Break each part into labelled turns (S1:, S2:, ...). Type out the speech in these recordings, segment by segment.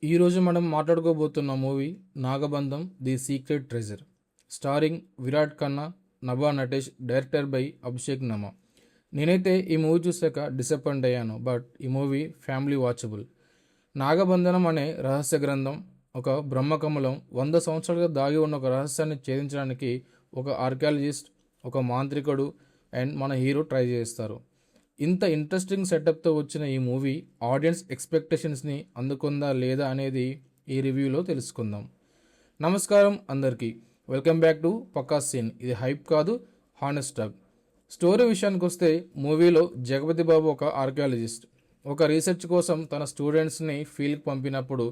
S1: ఈరోజు మనం మాట్లాడుకోబోతున్న movie Nagabandham the secret treasure starring Virat Khanna, Nabha Natesh, director by Abhishek Nama. నేనైతే ఈ మూవీ చూసాక డిసప్పాయింట్ అయ్యాను, బట్ ఈ మూవీ ఫ్యామిలీ వాచబుల్. నాగబంధనం అనే రహస్య గ్రంథం ఒక బ్రహ్మకమలం 100 సంవత్సరాలుగా దాగి ఉన్న ఒక రహస్యాన్ని ఛేదించడానికి ఒక ఆర్కియాలజిస్ట్, ఒక మాంత్రికుడు అండ్ మన హీరో ట్రై చేస్తారు. ఇంత ఇంట్రెస్టింగ్ సెటప్తో వచ్చిన ఈ మూవీ ఆడియన్స్ ఎక్స్పెక్టేషన్స్ని అందుకుందా లేదా అనేది ఈ రివ్యూలో తెలుసుకుందాం. నమస్కారం అందరికీ, welcome back to Pakka scene. ఇది హైప్ కాదు, హానెస్ట్ టాక్. స్టోరీ విషయానికి వస్తే మూవీలో జగపతి బాబు ఒక ఆర్కియాలజిస్ట్ ఒక రీసెర్చ్ కోసం తన స్టూడెంట్స్ని ఫీల్డ్కి పంపినప్పుడు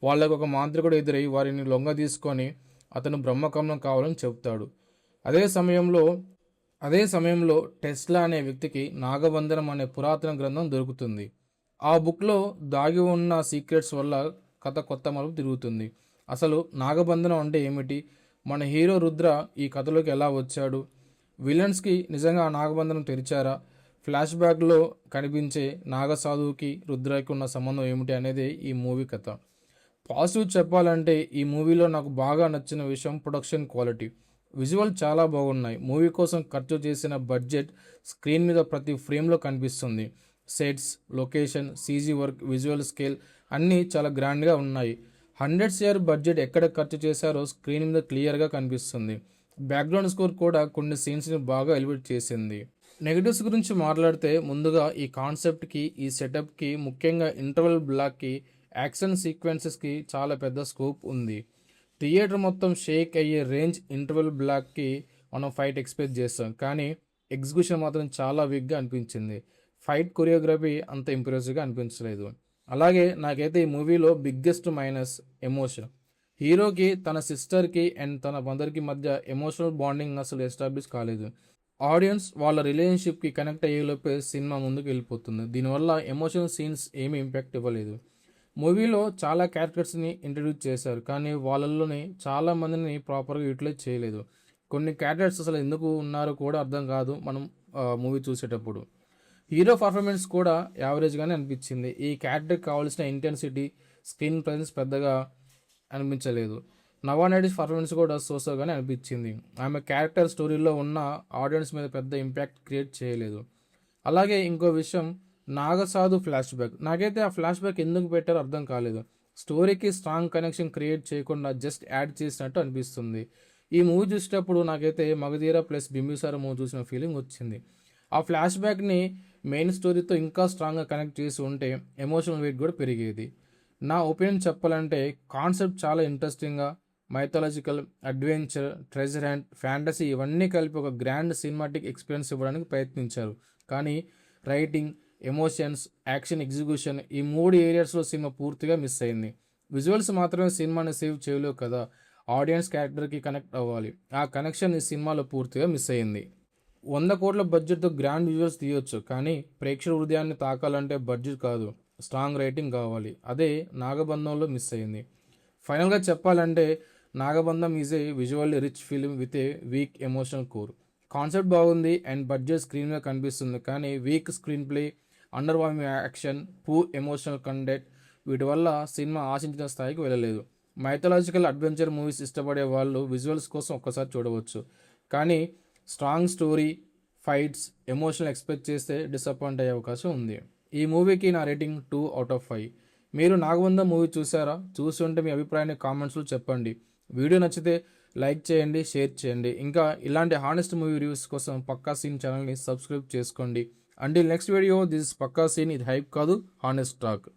S1: వాళ్ళకు ఒక మాంత్రికుడు ఎదురై వారిని లొంగ తీసుకొని అతను బ్రహ్మకమలం కావాలని చెబుతాడు. అదే సమయంలో టెస్లా అనే వ్యక్తికి నాగబంధనం అనే పురాతన గ్రంథం దొరుకుతుంది. ఆ బుక్లో దాగి ఉన్న సీక్రెట్స్ వల్ల కథ కొత్త మలుపు తిరుగుతుంది. అసలు నాగబంధనం అంటే ఏమిటి, మన హీరో రుద్ర ఈ కథలోకి ఎలా వచ్చాడు, విలన్స్కి నిజంగా ఆ నాగబంధనం తెరిచారా, ఫ్లాష్ బ్యాక్లో కనిపించే నాగసాధువుకి రుద్రకి ఉన్న సంబంధం ఏమిటి అనేది ఈ మూవీ కథ. పాజిటివ్ చెప్పాలంటే ఈ మూవీలో నాకు బాగా నచ్చిన విషయం ప్రొడక్షన్ క్వాలిటీ. విజువల్ చాలా బాగున్నాయి. మూవీ కోసం ఖర్చు చేసిన బడ్జెట్ స్క్రీన్ మీద ప్రతి ఫ్రేమ్లో కనిపిస్తుంది. Sets, location, CG work, visual scale అన్నీ చాలా గ్రాండ్గా ఉన్నాయి. 100 CR బడ్జెట్ ఎక్కడ ఖర్చు చేశారో స్క్రీన్ మీద క్లియర్గా కనిపిస్తుంది. బ్యాక్గ్రౌండ్ స్కోర్ కూడా కొన్ని సీన్స్ని బాగా ఎలివేట్ చేసింది. నెగటివ్స్ గురించి మాట్లాడితే ముందుగా ఈ కాన్సెప్ట్కి, ఈ సెటప్కి, ముఖ్యంగా ఇంటర్వెల్ బ్లాక్కి, యాక్షన్ సీక్వెన్సెస్కి చాలా పెద్ద స్కోప్ ఉంది. థియేటర్ మొత్తం షేక్ అయ్యే రేంజ్ ఇంటర్వెల్ బ్లాక్కి మనం ఫైట్ ఎక్స్పెక్ట్ చేస్తాం, కానీ ఎగ్జిక్యూషన్ మాత్రం చాలా వీక్గా అనిపించింది. ఫైట్ కొరియోగ్రఫీ అంత ఇంప్రెసివ్గా అనిపించలేదు. అలాగే నాకైతే ఈ మూవీలో బిగ్గెస్ట్ మైనస్ ఎమోషన్. హీరోకి తన సిస్టర్కి అండ్ తన మదర్కి మధ్య ఎమోషనల్ బాండింగ్ అసలు ఎస్టాబ్లిష్ కాలేదు. ఆడియన్స్ వాళ్ళ రిలేషన్షిప్కి కనెక్ట్ అయ్యేలోపే సినిమా ముందుకు వెళ్ళిపోతుంది. దీనివల్ల ఎమోషనల్ సీన్స్ ఏమీ ఇంపాక్ట్ ఇవ్వలేదు. మూవీలో చాలా క్యారెక్టర్స్ని ఇంట్రడ్యూస్ చేశారు, కానీ వాళ్ళల్లోనే చాలా మందిని ప్రాపర్గా యూటిలైజ్ చేయలేదు. కొన్ని క్యారెక్టర్స్ అసలు ఎందుకు ఉన్నారో కూడా అర్థం కాదు మనం మూవీ చూసేటప్పుడు. హీరో పర్ఫార్మెన్స్ కూడా యావరేజ్గానే అనిపించింది. ఈ క్యారెక్టర్కి కావాల్సిన ఇంటెన్సిటీ, స్క్రీన్ ప్రెజెన్స్ పెద్దగా అనిపించలేదు. నవా నటేష్ పర్ఫార్మెన్స్ కూడా సోసోగానే అనిపించింది. ఆమె క్యారెక్టర్ స్టోరీలో ఉన్న ఆడియన్స్ మీద పెద్ద ఇంపాక్ట్ క్రియేట్ చేయలేదు. అలాగే ఇంకో విషయం, నాగసాధు ఫ్లాష్ బ్యాక్. నాకైతే ఆ ఫ్లాష్ బ్యాక్ ఎందుకు పెట్టారో అర్థం కాలేదు. స్టోరీకి స్ట్రాంగ్ కనెక్షన్ క్రియేట్ చేయకుండా జస్ట్ యాడ్ చేసినట్టు అనిపిస్తుంది. ఈ మూవీ చూసేటప్పుడు నాకైతే మగధీర ప్లస్ బింబిసార మూవీ చూసిన ఫీలింగ్ వచ్చింది. ఆ ఫ్లాష్ బ్యాక్ని మెయిన్ స్టోరీతో ఇంకా స్ట్రాంగ్గా కనెక్ట్ చేసి ఉంటే ఎమోషనల్ వెయిట్ కూడా పెరిగేది. నా ఒపీనియన్ చెప్పాలంటే కాన్సెప్ట్ చాలా ఇంట్రెస్టింగ్గా, mythological, adventure, treasure and fantasy ఇవన్నీ కలిపి ఒక గ్రాండ్ సినిమాటిక్ ఎక్స్పీరియన్స్ ఇవ్వడానికి ప్రయత్నించారు. కానీ రైటింగ్, ఎమోషన్స్, యాక్షన్, ఎగ్జిక్యూషన్ ఈ 3 ఏరియాస్లో సినిమా పూర్తిగా మిస్ అయింది. విజువల్స్ మాత్రమే సినిమాని సేవ్ చేయలేవు కదా, ఆడియన్స్ క్యారెక్టర్కి కనెక్ట్ అవ్వాలి. ఆ కనెక్షన్ ఈ సినిమాలో పూర్తిగా మిస్ అయింది. 100 కోట్ల బడ్జెట్తో గ్రాండ్ విజువల్స్ తీయొచ్చు, కానీ ప్రేక్షకుల హృదయాన్ని తాకాలంటే బడ్జెట్ కాదు, స్ట్రాంగ్ రైటింగ్ కావాలి. అదే నాగబంధంలో మిస్ అయింది. ఫైనల్గా చెప్పాలంటే Nagabandham is a visually rich film with a weak emotional core. Concept బాగుంది అండ్ బడ్జెట్ స్క్రీన్ మీద కనిపిస్తుంది, కానీ weak screenplay, underwhelming action, poor emotional content వీటి వల్ల సినిమా ఆశించిన స్థాయికి వెళ్ళలేదు. మైథలాజికల్ అడ్వెంచర్ మూవీస్ ఇష్టపడే వాళ్ళు విజువల్స్ కోసం ఒక్కసారి చూడవచ్చు, కానీ strong story, fights, emotional expect చేస్తే డిసప్పాయింట్ అయ్యే అవకాశం ఉంది. ఈ మూవీకి నా రేటింగ్ 2/5. మీరు నాగబంధం మూవీ చూసారా? చూసి ఉంటే మీ అభిప్రాయాన్ని కామెంట్స్లో చెప్పండి. వీడియో నచ్చితే లైక్ చేయండి, షేర్ చేయండి. ఇంకా ఇలాంటి హానెస్ట్ మూవీ రివ్యూస్ కోసం పక్కా సీన్ ఛానల్ని సబ్స్క్రైబ్ చేసుకోండి. Until next video, this is Pakka scene. ఇది హైప్ కాదు, హానెస్ట్ టాక్.